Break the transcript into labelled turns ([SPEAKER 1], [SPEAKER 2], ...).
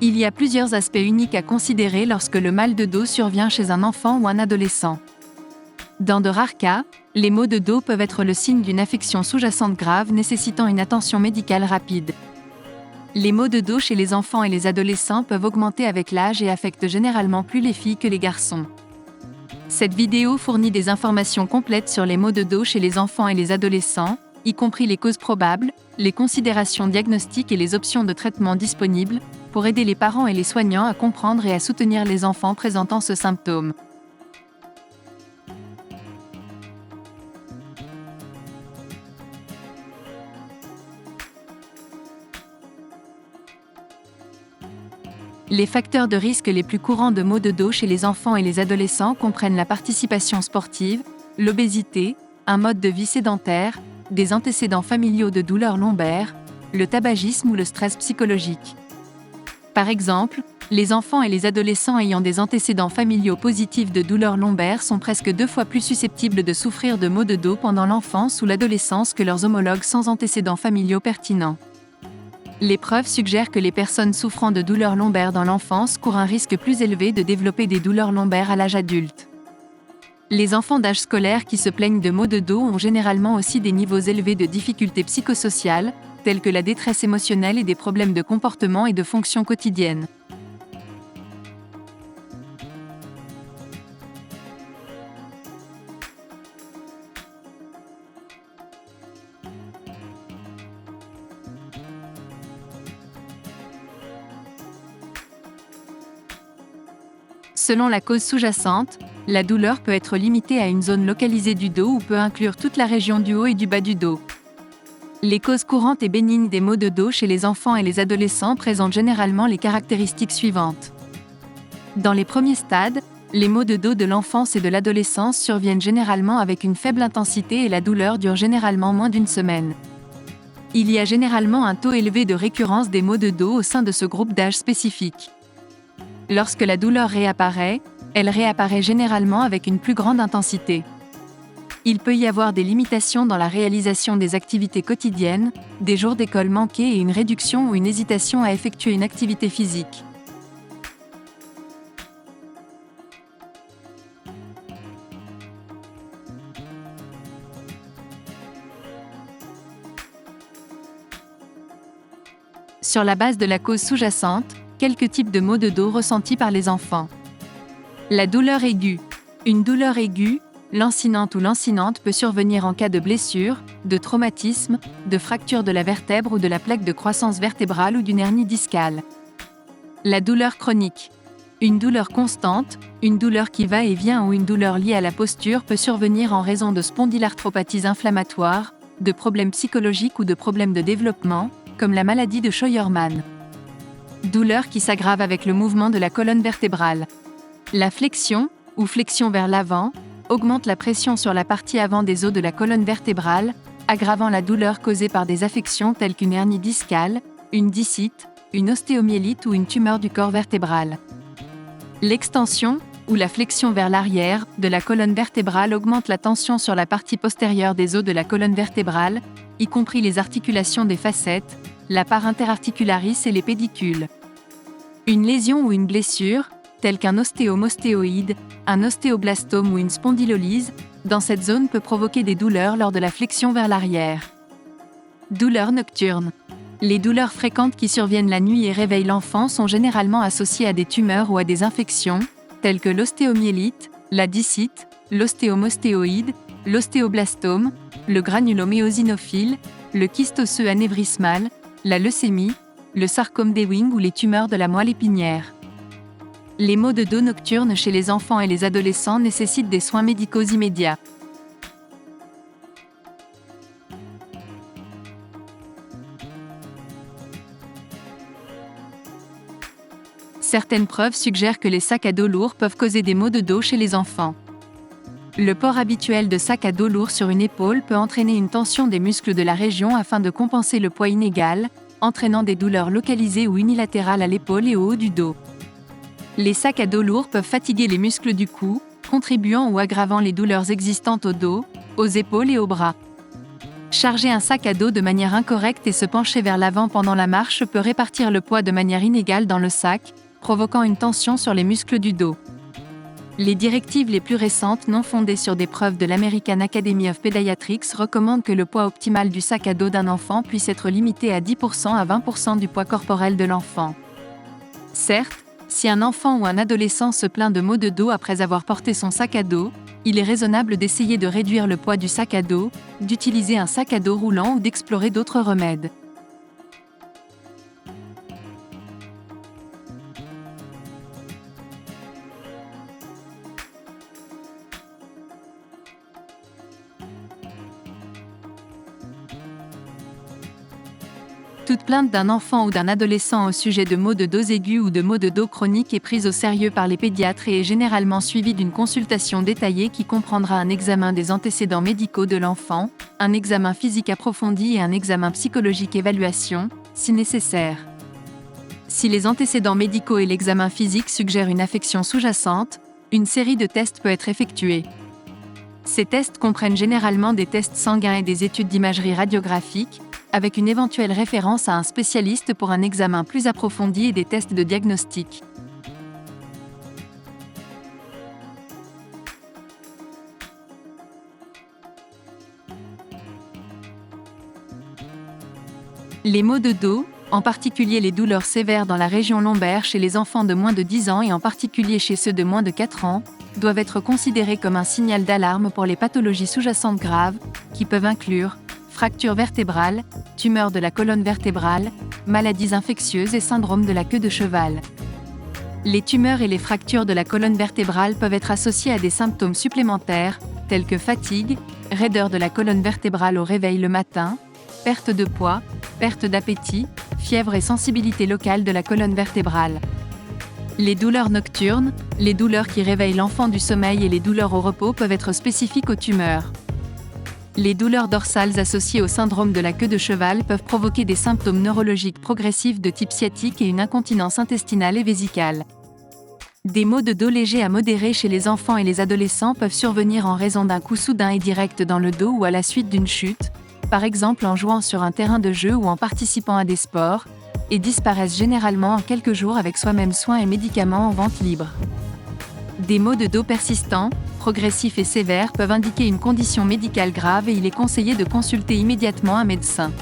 [SPEAKER 1] Il y a plusieurs aspects uniques à considérer lorsque le mal de dos survient chez un enfant ou un adolescent. Dans de rares cas, les maux de dos peuvent être le signe d'une affection sous-jacente grave nécessitant une attention médicale rapide. Les maux de dos chez les enfants et les adolescents peuvent augmenter avec l'âge et affectent généralement plus les filles que les garçons. Cette vidéo fournit des informations complètes sur les maux de dos chez les enfants et les adolescents, y compris les causes probables, les considérations diagnostiques et les options de traitement disponibles, pour aider les parents et les soignants à comprendre et à soutenir les enfants présentant ce symptôme. Les facteurs de risque les plus courants de maux de dos chez les enfants et les adolescents comprennent la participation sportive, l'obésité, un mode de vie sédentaire, des antécédents familiaux de douleurs lombaires, le tabagisme ou le stress psychologique. Par exemple, les enfants et les adolescents ayant des antécédents familiaux positifs de douleurs lombaires sont presque 2 fois plus susceptibles de souffrir de maux de dos pendant l'enfance ou l'adolescence que leurs homologues sans antécédents familiaux pertinents. Les preuves suggèrent que les personnes souffrant de douleurs lombaires dans l'enfance courent un risque plus élevé de développer des douleurs lombaires à l'âge adulte. Les enfants d'âge scolaire qui se plaignent de maux de dos ont généralement aussi des niveaux élevés de difficultés psychosociales, telles que la détresse émotionnelle et des problèmes de comportement et de fonction quotidienne. Selon la cause sous-jacente, la douleur peut être limitée à une zone localisée du dos ou peut inclure toute la région du haut et du bas du dos. Les causes courantes et bénignes des maux de dos chez les enfants et les adolescents présentent généralement les caractéristiques suivantes. Dans les premiers stades, les maux de dos de l'enfance et de l'adolescence surviennent généralement avec une faible intensité et la douleur dure généralement moins d'une semaine. Il y a généralement un taux élevé de récurrence des maux de dos au sein de ce groupe d'âge spécifique. Lorsque la douleur réapparaît, elle réapparaît généralement avec une plus grande intensité. Il peut y avoir des limitations dans la réalisation des activités quotidiennes, des jours d'école manqués et une réduction ou une hésitation à effectuer une activité physique. Sur la base de la cause sous-jacente, quelques types de maux de dos ressentis par les enfants. La douleur aiguë. Une douleur aiguë, lancinante ou lancinante peut survenir en cas de blessure, de traumatisme, de fracture de la vertèbre ou de la plaque de croissance vertébrale ou d'une hernie discale. La douleur chronique. Une douleur constante, une douleur qui va et vient ou une douleur liée à la posture peut survenir en raison de spondylarthropathies inflammatoires, de problèmes psychologiques ou de problèmes de développement, comme la maladie de Scheuermann. Douleur qui s'aggrave avec le mouvement de la colonne vertébrale. La flexion, ou flexion vers l'avant, augmente la pression sur la partie avant des os de la colonne vertébrale, aggravant la douleur causée par des affections telles qu'une hernie discale, une discite, une ostéomyélite ou une tumeur du corps vertébral. L'extension, ou la flexion vers l'arrière, de la colonne vertébrale augmente la tension sur la partie postérieure des os de la colonne vertébrale, y compris les articulations des facettes, la part interarticularis et les pédicules. Une lésion ou une blessure, telle qu'un ostéomostéoïde, un ostéoblastome ou une spondylolyse, dans cette zone peut provoquer des douleurs lors de la flexion vers l'arrière. Douleurs nocturnes. Les douleurs fréquentes qui surviennent la nuit et réveillent l'enfant sont généralement associées à des tumeurs ou à des infections, telles que l'ostéomyélite, la discite, l'ostéomostéoïde, l'ostéoblastome, le granuloméosinophile, le kyste osseux anévrismal, la leucémie, le sarcome d'Ewing ou les tumeurs de la moelle épinière. Les maux de dos nocturnes chez les enfants et les adolescents nécessitent des soins médicaux immédiats. Certaines preuves suggèrent que les sacs à dos lourds peuvent causer des maux de dos chez les enfants. Le port habituel de sacs à dos lourds sur une épaule peut entraîner une tension des muscles de la région afin de compenser le poids inégal, entraînant des douleurs localisées ou unilatérales à l'épaule et au haut du dos. Les sacs à dos lourds peuvent fatiguer les muscles du cou, contribuant ou aggravant les douleurs existantes au dos, aux épaules et aux bras. Charger un sac à dos de manière incorrecte et se pencher vers l'avant pendant la marche peut répartir le poids de manière inégale dans le sac, provoquant une tension sur les muscles du dos. Les directives les plus récentes non fondées sur des preuves de l'American Academy of Pediatrics recommandent que le poids optimal du sac à dos d'un enfant puisse être limité à 10% à 20% du poids corporel de l'enfant. Certes, si un enfant ou un adolescent se plaint de maux de dos après avoir porté son sac à dos, il est raisonnable d'essayer de réduire le poids du sac à dos, d'utiliser un sac à dos roulant ou d'explorer d'autres remèdes. Toute plainte d'un enfant ou d'un adolescent au sujet de maux de dos aigus ou de maux de dos chroniques est prise au sérieux par les pédiatres et est généralement suivie d'une consultation détaillée qui comprendra un examen des antécédents médicaux de l'enfant, un examen physique approfondi et un examen psychologique évaluation, si nécessaire. Si les antécédents médicaux et l'examen physique suggèrent une affection sous-jacente, une série de tests peut être effectuée. Ces tests comprennent généralement des tests sanguins et des études d'imagerie radiographique, avec une éventuelle référence à un spécialiste pour un examen plus approfondi et des tests de diagnostic. Les maux de dos, en particulier les douleurs sévères dans la région lombaire chez les enfants de moins de 10 ans et en particulier chez ceux de moins de 4 ans, doivent être considérés comme un signal d'alarme pour les pathologies sous-jacentes graves, qui peuvent inclure fractures vertébrales, tumeurs de la colonne vertébrale, maladies infectieuses et syndrome de la queue de cheval. Les tumeurs et les fractures de la colonne vertébrale peuvent être associées à des symptômes supplémentaires, tels que fatigue, raideur de la colonne vertébrale au réveil le matin, perte de poids, perte d'appétit, fièvre et sensibilité locale de la colonne vertébrale. Les douleurs nocturnes, les douleurs qui réveillent l'enfant du sommeil et les douleurs au repos peuvent être spécifiques aux tumeurs. Les douleurs dorsales associées au syndrome de la queue de cheval peuvent provoquer des symptômes neurologiques progressifs de type sciatique et une incontinence intestinale et vésicale. Des maux de dos légers à modérés chez les enfants et les adolescents peuvent survenir en raison d'un coup soudain et direct dans le dos ou à la suite d'une chute, par exemple en jouant sur un terrain de jeu ou en participant à des sports, et disparaissent généralement en quelques jours avec soi-même soins et médicaments en vente libre. Des maux de dos persistants, progressifs et sévères peuvent indiquer une condition médicale grave et il est conseillé de consulter immédiatement un médecin.